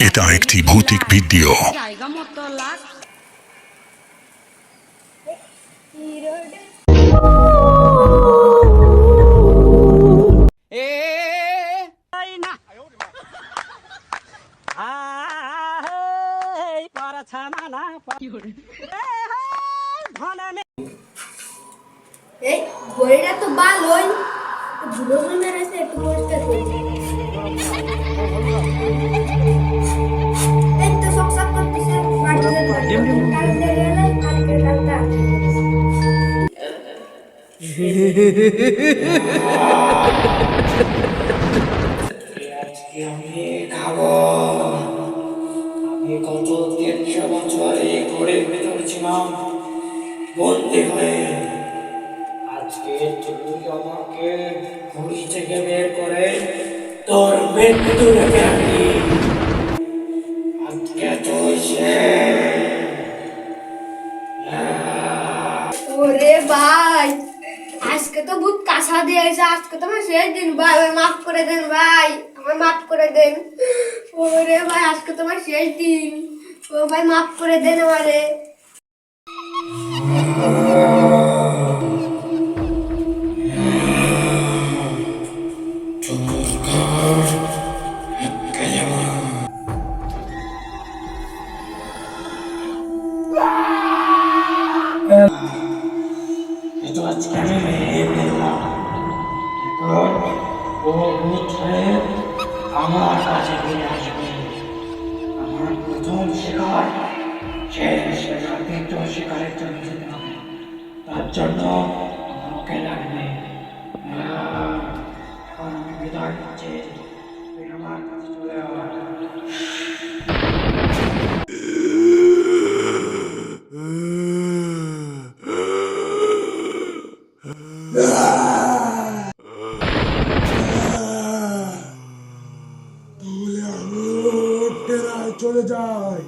এটা একটি ভৌতিক ভিডিও। জায়গা মতো লাগ এ না আই পারাছানা না কি হরে ধনে এই ঘড়িটা তো ভালোই ধুলো ধুলো রয়েছে একটু পরিষ্কার করি এই তো সব করতেছে আজকে আমি খাবো। আমি গত 300 বছর এই ঘোরের ভেতর ছিলাম বন্দি হয়ে। আজকে তুই আমাকে ঘড়ি থেকে বের করে তোর মৃত্যু রেখে আনলি। আজকে তুই ওরে ভাই আজকে তো বহুত কাঁচা দিয়েছে আজকে তো আমার শেষ দিন ভাই আমায় মাফ করে দেন ভাই আমায় মাফ করে দেন ওরে ভাই আজকে তো আমার শেষ দিন ও ভাই মাফ করে দেন আমারে কিন্তু আজকে আমি মেরে ফেললাম। এখন ও ভূত হয়ে আমার কাছে ফিরে আসবে। আমার প্রথম শিকার, সেই শিকার কিন্তু শিকারের জন্য যেতে হবে। তার জন্য আমাকে লাগবে। এখন আমি বিদায় নিচ্ছি, তুই আমার কাছে চলে আয়। চলে যায়।